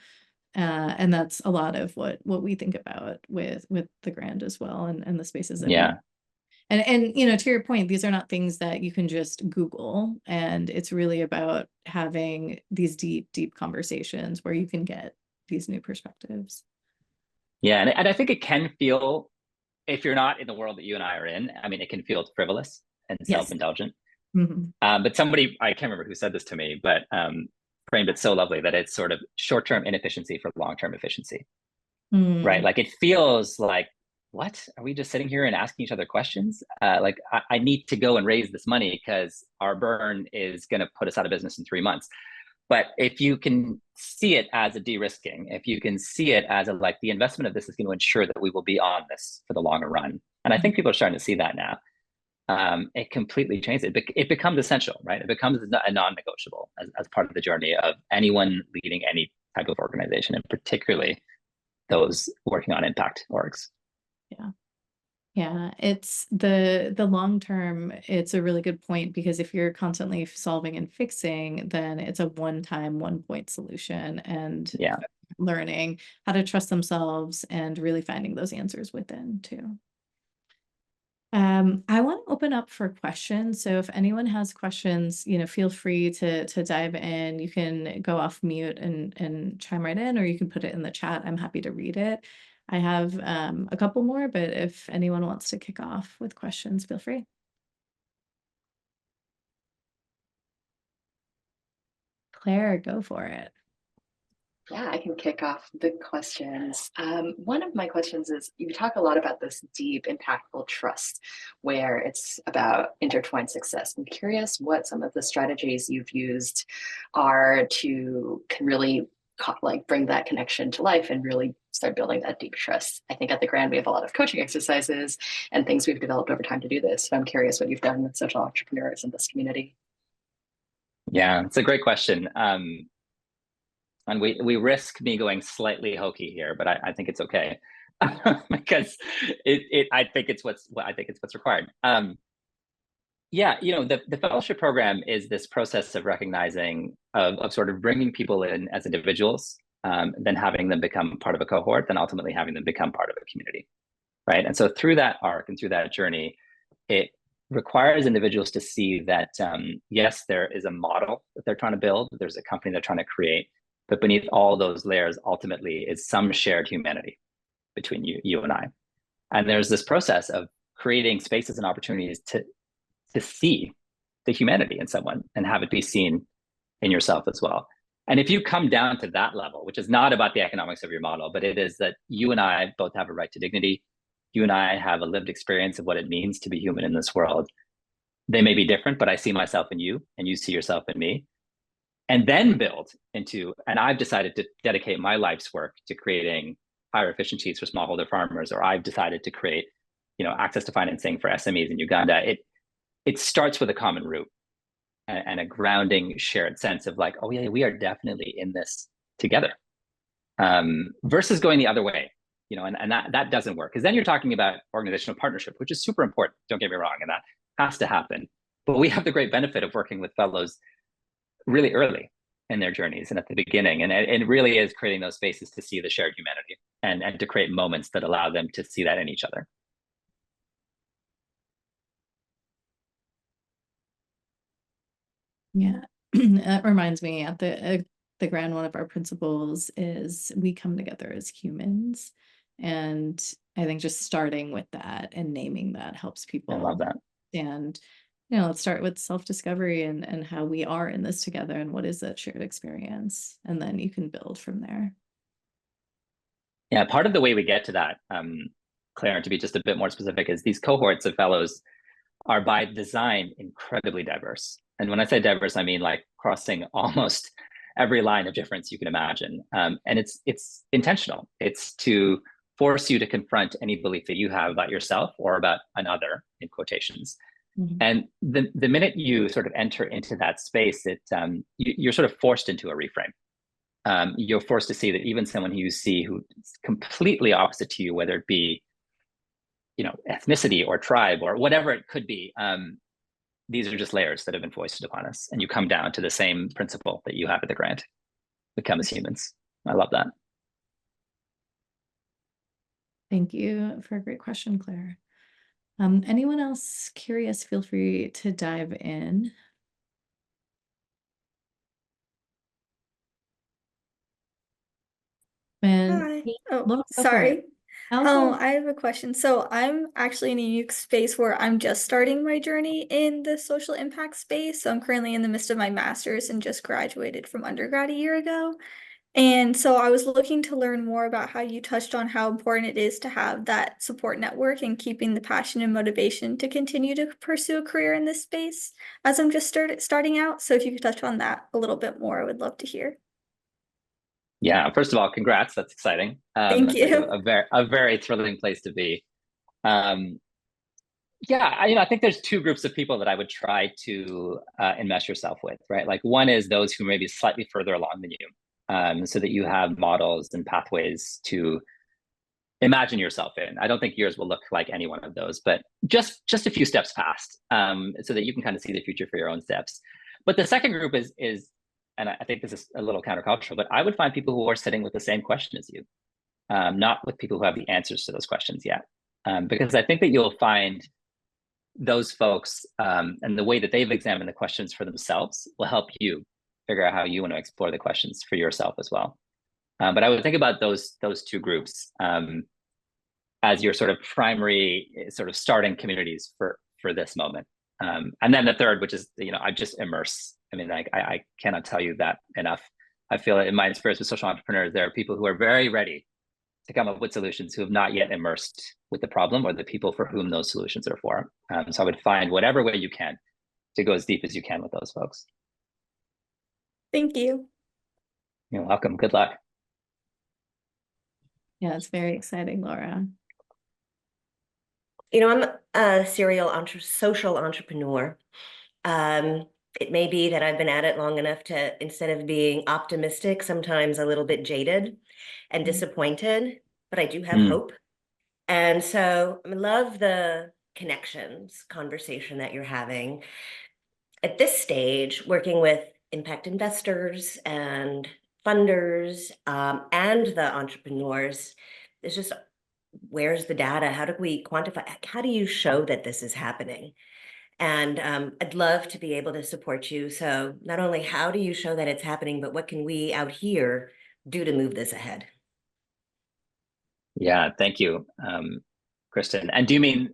And that's a lot of what we think about with the Grand as well, and the spaces that we, Yeah. and to your point, these are not things that you can just Google, and it's really about having these deep conversations where you can get these new perspectives. Yeah. And I think it can feel, if you're not in the world that you and I are in, I mean, it can feel frivolous and Yes. self-indulgent. Hmm. But somebody, I can't remember who said this to me, but framed it so lovely that it's sort of short-term inefficiency for long-term efficiency, right? Mm. Like it feels like, what? Are we just sitting here and asking each other questions? Like I need to go and raise this money because our burn is going to put us out of business in 3 months. But if you can see it as a de-risking, if you can see it as a, like, the investment of this is going to ensure that we will be on this for the longer run. And I think people are starting to see that now. It completely changes it. It becomes essential, right? It becomes a non-negotiable as part of the journey of anyone leading any type of organization, and particularly those working on impact orgs. Yeah. Yeah, it's the long term, it's a really good point, because if you're constantly solving and fixing, then it's a one-time, one-point solution, and Yeah. learning how to trust themselves and really finding those answers within too. I want to open up for questions. So if anyone has questions, feel free to dive in. You can go off mute and chime right in, or you can put it in the chat. I'm happy to read it. I have a couple more, but if anyone wants to kick off with questions, feel free. Claire, go for it. Yeah, I can kick off the questions. One of my questions is, you talk a lot about this deep, impactful trust, where it's about intertwined success. I'm curious what some of the strategies you've used are to can really like bring that connection to life and really start building that deep trust. I think at the Grand we have a lot of coaching exercises and things we've developed over time to do this. So I'm curious what you've done with social entrepreneurs in this community. Yeah, it's a great question. And we risk me going slightly hokey here, but I think it's okay. Because I think it's what's required. Yeah, the fellowship program is this process of recognizing, of sort of bringing people in as individuals, then having them become part of a cohort, then ultimately having them become part of a community, right? And so through that arc and through that journey, it requires individuals to see that, yes, there is a model that they're trying to build, there's a company they're trying to create, but beneath all those layers, ultimately, is some shared humanity between you and I. And there's this process of creating spaces and opportunities to see the humanity in someone and have it be seen in yourself as well. And if you come down to that level, which is not about the economics of your model, but it is that you and I both have a right to dignity, you and I have a lived experience of what it means to be human in this world. They may be different, but I see myself in you and you see yourself in me. And then build into, and I've decided to dedicate my life's work to creating higher efficiencies for smallholder farmers, or I've decided to create, access to financing for SMEs in Uganda. It starts with a common root and a grounding shared sense of like, oh yeah, we are definitely in this together, versus going the other way, and that doesn't work, because then you're talking about organizational partnership, which is super important, don't get me wrong, and that has to happen. But we have the great benefit of working with fellows really early in their journeys and at the beginning, and it really is creating those spaces to see the shared humanity and to create moments that allow them to see that in each other. Yeah, that reminds me, at the Grand, one of our principles is we come together as humans, and I think just starting with that and naming that helps I love people that. understand let's start with self-discovery and how we are in this together and what is that shared experience. And then you can build from there. Yeah, part of the way we get to that, Claire, to be just a bit more specific, is these cohorts of fellows are by design incredibly diverse. And when I say diverse, I mean like crossing almost every line of difference you can imagine. And it's intentional. It's to force you to confront any belief that you have about yourself or about another, in quotations. Mhm. And the minute you sort of enter into that space, you're sort of forced into a reframe. You're forced to see that even someone who you see who's completely opposite to you, whether it be, ethnicity or tribe or whatever it could be, these are just layers that have been foisted upon us, and you come down to the same principle that you have at the grant. Become as humans. I love that. Thank you for a great question, Claire. Anyone else curious, feel free to dive in. And Hi. Laura, Oh, go for it. sorry. Also, I have a question. So I'm actually in a unique space where I'm just starting my journey in the social impact space. So I'm currently in the midst of my master's and just graduated from undergrad a year ago. And so I was looking to learn more about how you touched on how important it is to have that support network and keeping the passion and motivation to continue to pursue a career in this space as I'm just starting out. So if you could touch on that a little bit more, I would love to hear. Yeah, first of all, congrats. That's exciting. Thank That's like you. a very thrilling place to be. Um, yeah, I think there's two groups of people that I would try to enmesh yourself with, right? Like one is those who may be slightly further along than you, so that you have models and pathways to imagine yourself in. I don't think yours will look like any one of those, but just a few steps past, so that you can kind of see the future for your own steps. But the second group is, and I think this is a little countercultural, but I would find people who are sitting with the same question as you, not with people who have the answers to those questions yet, because I think that you'll find those folks, and the way that they've examined the questions for themselves will help you figure out how you want to explore the questions for yourself as well. But I would think about those two groups as your sort of primary sort of starting communities for this moment. And then the third, which is, I just immerse. I mean, I cannot tell you that enough. I feel in my experience with social entrepreneurs, there are people who are very ready to come up with solutions who have not yet immersed with the problem or the people for whom those solutions are for. So I would find whatever way you can to go as deep as you can with those folks. Thank you. You're welcome. Good luck. yeah, it's very exciting, Laura. I'm a serial social entrepreneur. It may be that I've been at it long enough to, instead of being optimistic, sometimes a little bit jaded and disappointed, but I do have hope. And so I love the connections conversation that you're having. At this stage, working with impact investors and funders, and the entrepreneurs, it's just, where's the data? How do we quantify? How do you show that this is happening? And I'd love to be able to support you. So not only how do you show that it's happening, but what can we out here do to move this ahead? Yeah, thank you, Kristen. And do you mean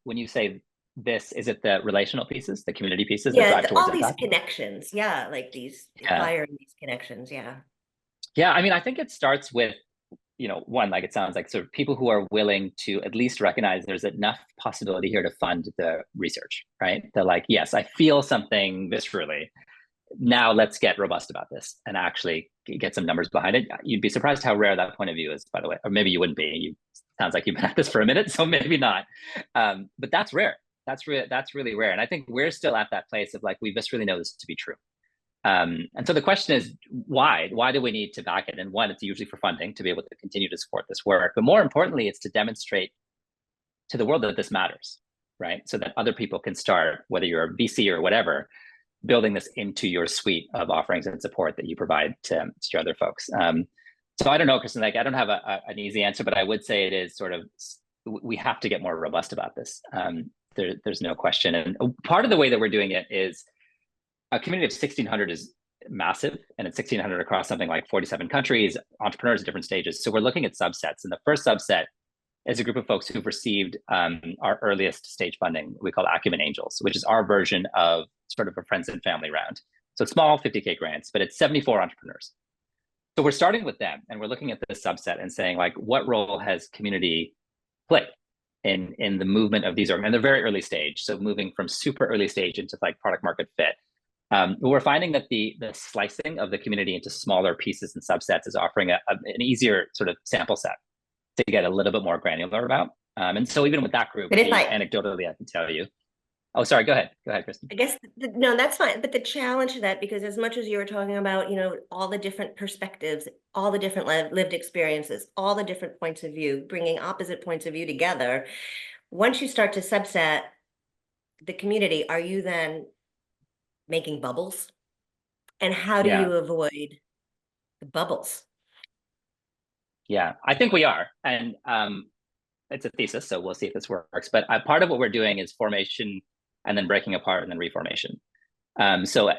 when you say this, is it the relational pieces, the community pieces that drive towards all impact? these connections. Yeah, like these fire and these connections. Yeah. Yeah, I mean, I think it starts with, one, like it sounds like sort of people who are willing to at least recognize there's enough possibility here to fund the research, right? They're like, yes, I feel something viscerally. Now let's get robust about this and actually get some numbers behind it. You'd be surprised how rare that point of view is, by the way, or maybe you wouldn't be. Sounds like you've been at this for a minute, so maybe not. But that's rare. That's really rare. And I think we're still at that place of like, we just really know this to be true. And so the question is, why? Why do we need to back it? And one, it's usually for funding to be able to continue to support this work. But more importantly, it's to demonstrate to the world that this matters, right? So that other people can start, whether you're a VC or whatever, building this into your suite of offerings and support that you provide to your other folks. So I don't know, Kristen, like I don't have an easy answer, but I would say it is sort of, we have to get more robust about this. There's no question. And part of the way that we're doing it is a community of 1,600 is massive, and it's 1,600 across something like 47 countries, entrepreneurs at different stages. So we're looking at subsets. And the first subset is a group of folks who've received our earliest stage funding we call Acumen Angels, which is our version of sort of a friends and family round. So small 50K grants, but it's 74 entrepreneurs. So we're starting with them, and we're looking at this subset and saying, like, what role has community played in the movement of these and they're very early stage. So moving from super early stage into like product market fit. We're finding that the slicing of the community into smaller pieces and subsets is offering an easier sort of sample set to get a little bit more granular about. And so even with that group, But if anecdotally, I can tell you. Oh, sorry, go ahead, Kristen. I guess, no, that's fine. But the challenge to that, because as much as you were talking about, you know, all the different perspectives, all the different lived experiences, all the different points of view, bringing opposite points of view together, once you start to subset the community, are you then making bubbles? And how do you avoid the bubbles? Yeah, I think we are. And it's a thesis, so we'll see if this works. But part of what we're doing is formation and then breaking apart and then reformation. So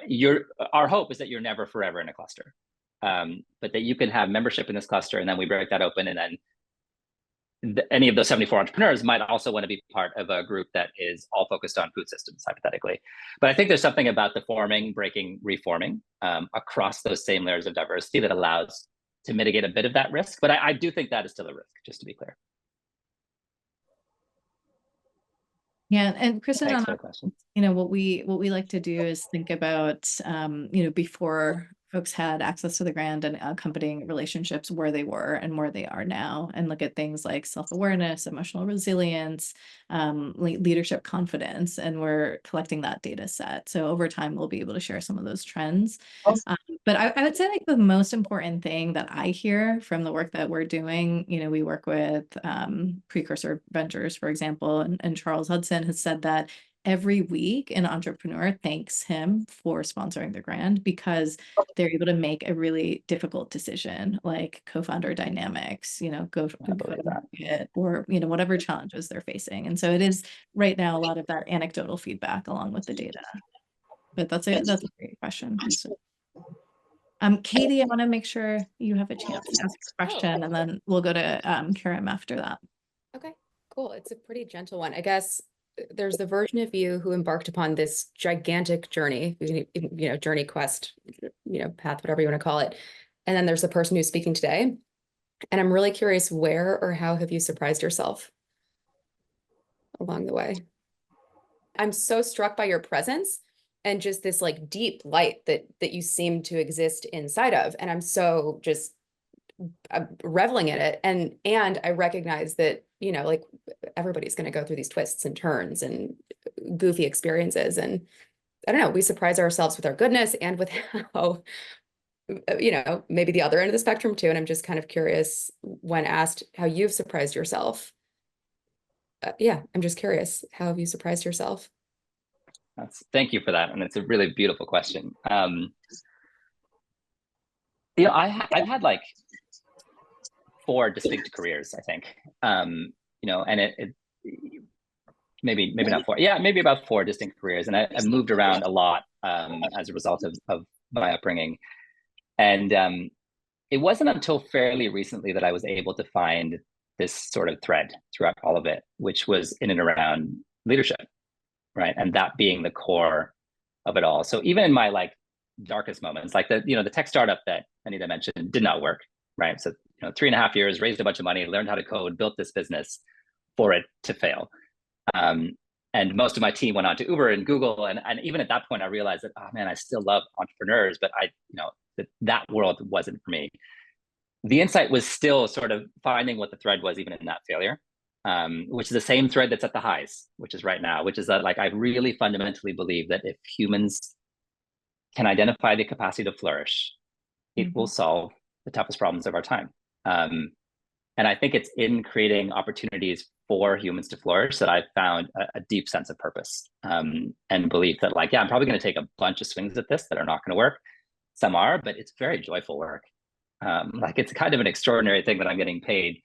our hope is that you're never forever in a cluster, but that you can have membership in this cluster, and then we break that open, and then any of those 74 entrepreneurs might also want to be part of a group that is all focused on food systems, hypothetically. But I think there's something about the forming, breaking, reforming across those same layers of diversity that allows to mitigate a bit of that risk. But I do think that is still a risk, just to be clear. Yeah, and Kristen, thanks for the question. You know, what we like to do is think about, you know, before folks had access to the grant and accompanying relationships, where they were and where they are now, and look at things like self-awareness, emotional resilience, leadership confidence, and we're collecting that data set. So over time, we'll be able to share some of those trends. But I would say, like, the most important thing that I hear from the work that we're doing, you know, we work with Precursor Ventures, for example, and Charles Hudson has said that every week an entrepreneur thanks him for sponsoring the grant because they're able to make a really difficult decision, like co-founder dynamics, you know, go to market, or, you know, whatever challenges they're facing. And so it is right now a lot of that anecdotal feedback along with the data. But that's a great question. So, Katie, I want to make sure you have a chance to ask a question, and then we'll go to Karim after that. Okay, cool. It's a pretty gentle one. I guess there's the version of you who embarked upon this gigantic journey, you know, journey, quest, you know, path, whatever you want to call it. And then there's the person who's speaking today. And I'm really curious, where or how have you surprised yourself along the way? I'm so struck by your presence and just this like deep light that you seem to exist inside of. And I'm so just reveling in it. And I recognize that, you know, like, everybody's going to go through these twists and turns and goofy experiences. And I don't know, we surprise ourselves with our goodness and with how, you know, maybe the other end of the spectrum too. And I'm just kind of curious, when asked how you've surprised yourself. Yeah, I'm just curious, how have you surprised yourself? Thank you for that. And it's a really beautiful question. You know, I've had like 4 distinct careers, I think. You know, and it maybe not 4. Yeah, maybe about 4 distinct careers. And I've moved around a lot as a result of my upbringing. And it wasn't until fairly recently that I was able to find this sort of thread throughout all of it, which was in and around leadership, right? And that being the core of it all. So even in my like darkest moments, like the tech startup that Anita mentioned did not work, right? So 3.5 years, raised a bunch of money, learned how to code, built this business for it to fail. And most of my team went on to Uber and Google. And even at that point, I realized that, oh man, I still love entrepreneurs, but that world wasn't for me. The insight was still sort of finding what the thread was, even in that failure, which is the same thread that's at the highs, which is right now, which is that, like, I really fundamentally believe that if humans can identify the capacity to flourish, it will solve the toughest problems of our time. And I think it's in creating opportunities for humans to flourish that I've found a deep sense of purpose and belief that, like, yeah, I'm probably going to take a bunch of swings at this that are not going to work. Some are, but it's very joyful work. Like, it's kind of an extraordinary thing that I'm getting paid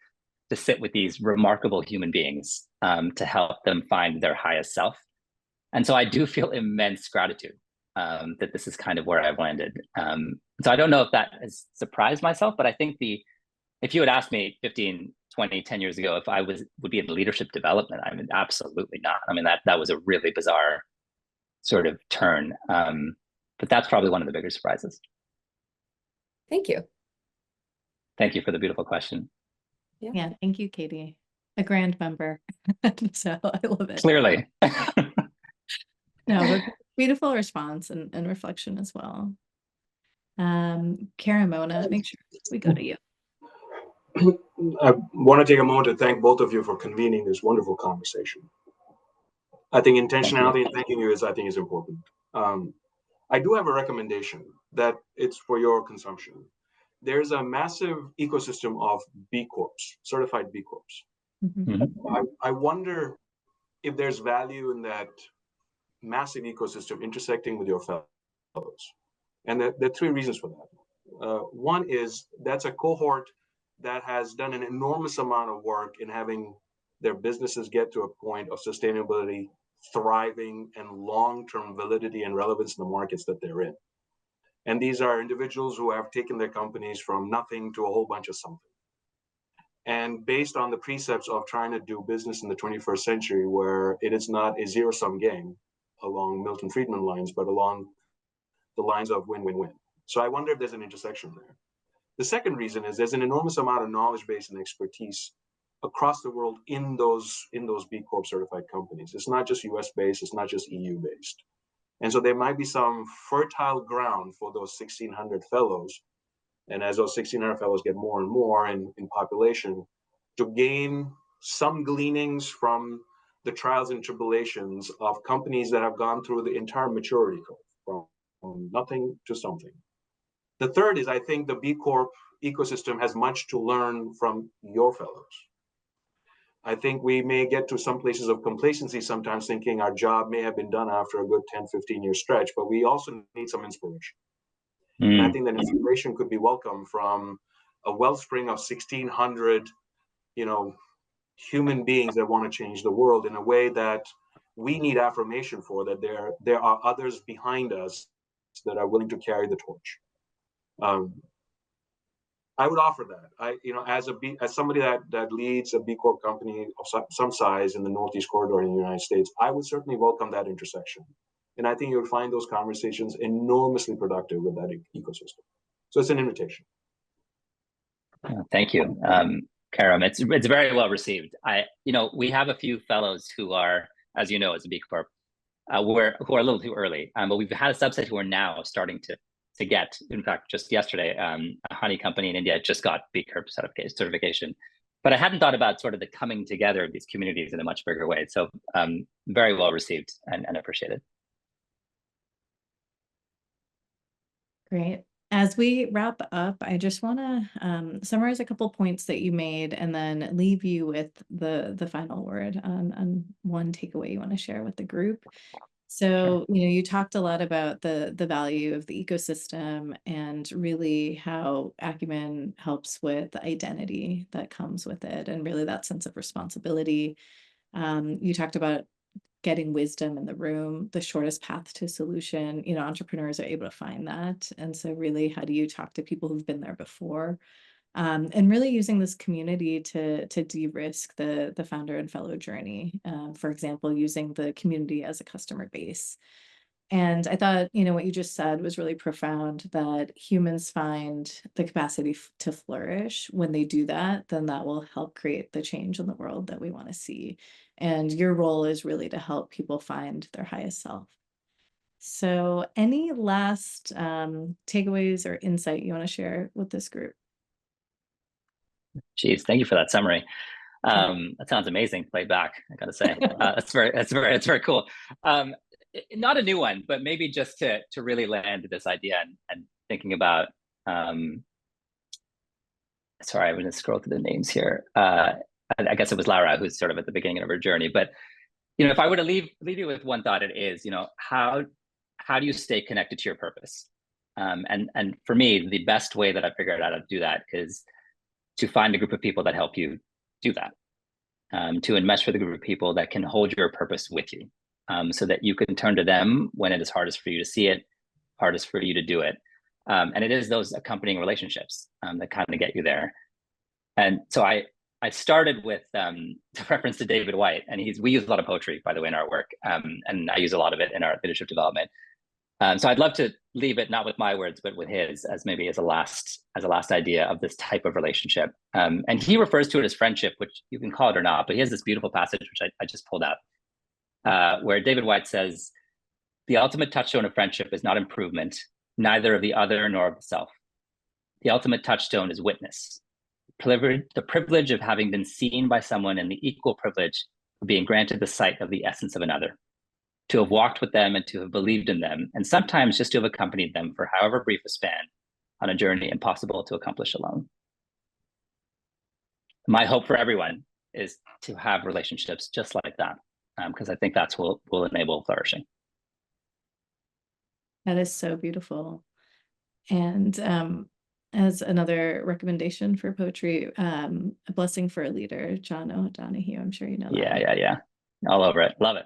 to sit with these remarkable human beings to help them find their highest self. And so I do feel immense gratitude that this is kind of where I've landed. So I don't know if that has surprised myself, but I think the if you had asked me 15, 20, 10 years ago if I would be in leadership development, I mean, absolutely not. I mean, that was a really bizarre sort of turn. But that's probably one of the bigger surprises. Thank you. Thank you for the beautiful question. Yeah, thank you, Katie. A grand member. So I love it. Clearly. No, but beautiful response and reflection as well. Karen Mona, make sure we go to you. I want to take a moment to thank both of you for convening this wonderful conversation. I think intentionality in thanking you is important. I do have a recommendation that it's for your consumption. There's a massive ecosystem of B Corps, certified B Corps. Mm-hmm. I wonder if there's value in that massive ecosystem intersecting with your fellows. And there are three reasons for that. One is that's a cohort that has done an enormous amount of work in having their businesses get to a point of sustainability, thriving, and long-term validity and relevance in the markets that they're in. And these are individuals who have taken their companies from nothing to a whole bunch of something. And based on the precepts of trying to do business in the 21st century, where it is not a zero-sum game along Milton Friedman lines, but along the lines of win-win-win. So I wonder if there's an intersection there. The second reason is there's an enormous amount of knowledge base and expertise across the world in those B Corp certified companies. It's not just US based, it's not just EU based. And so there might be some fertile ground for those 1,600 fellows. And as those 1,600 fellows get more and more in population, to gain some gleanings from the trials and tribulations of companies that have gone through the entire maturity curve from nothing to something. The third is I think the B Corp ecosystem has much to learn from your fellows. I think we may get to some places of complacency sometimes thinking our job may have been done after a good 10, 15-year stretch, but we also need some inspiration. And I think that inspiration could be welcome from a wellspring of 1,600, human beings that want to change the world in a way that we need affirmation for, that there are others behind us that are willing to carry the torch. I would offer that. As somebody that leads a B Corp company of some size in the Northeast Corridor in the United States, I would certainly welcome that intersection. And I think you'll find those conversations enormously productive with that ecosystem. So it's an invitation. Thank you, Karam. It's very well received. We have a few fellows who are, as you know, as a B Corp, who are a little too early, but we've had a subset who are now starting to get. In fact, just yesterday, a honey company in India just got B Corp certification. But I hadn't thought about sort of the coming together of these communities in a much bigger way. So very well received and appreciated. Great. As we wrap up, I just want to summarize a couple points that you made and then leave you with the final word on one takeaway you want to share with the group. So, you talked a lot about the value of the ecosystem and really how Acumen helps with the identity that comes with it and really that sense of responsibility. You talked about getting wisdom in the room, the shortest path to solution. Entrepreneurs are able to find that. And so really, how do you talk to people who've been there before? And really using this community to de-risk the founder and fellow journey. For example, using the community as a customer base. And I thought, what you just said was really profound, that humans find the capacity to flourish. When they do that, then that will help create the change in the world that we want to see. And your role is really to help people find their highest self. So any last takeaways or insight you want to share with this group? Geez, thank you for that summary. That sounds amazing. Played back, I gotta say. That's very cool. Not a new one, but maybe just to really land this idea and thinking about. Sorry, I'm going to scroll through the names here. I guess it was Lara who's sort of at the beginning of her journey. But if I were to leave you with one thought, it is how do you stay connected to your purpose? And for me, the best way that I figured out how to do that is to find a group of people that help you do that. To enmesh with a group of people that can hold your purpose with you, so that you can turn to them when it is hardest for you to see it, hardest for you to do it. And it is those accompanying relationships that kind of get you there. And so I started with the reference to David White, and we use a lot of poetry, by the way, in our work, and I use a lot of it in our leadership development. So I'd love to leave it not with my words, but with his, as maybe as a last idea of this type of relationship. And he refers to it as friendship, which you can call it or not, but he has this beautiful passage, which I just pulled out, where David White says, "The ultimate touchstone of friendship is not improvement, neither of the other nor of the self. The ultimate touchstone is witness. The privilege of having been seen by someone, and the equal privilege of being granted the sight of the essence of another. To have walked with them and to have believed in them, and sometimes just to have accompanied them for however brief a span on a journey impossible to accomplish alone." My hope for everyone is to have relationships just like that, because I think that's what will enable flourishing. That is so beautiful. And as another recommendation for poetry, A Blessing for a Leader, John O'Donohue. I'm sure you know that. Yeah. All over it. Love it.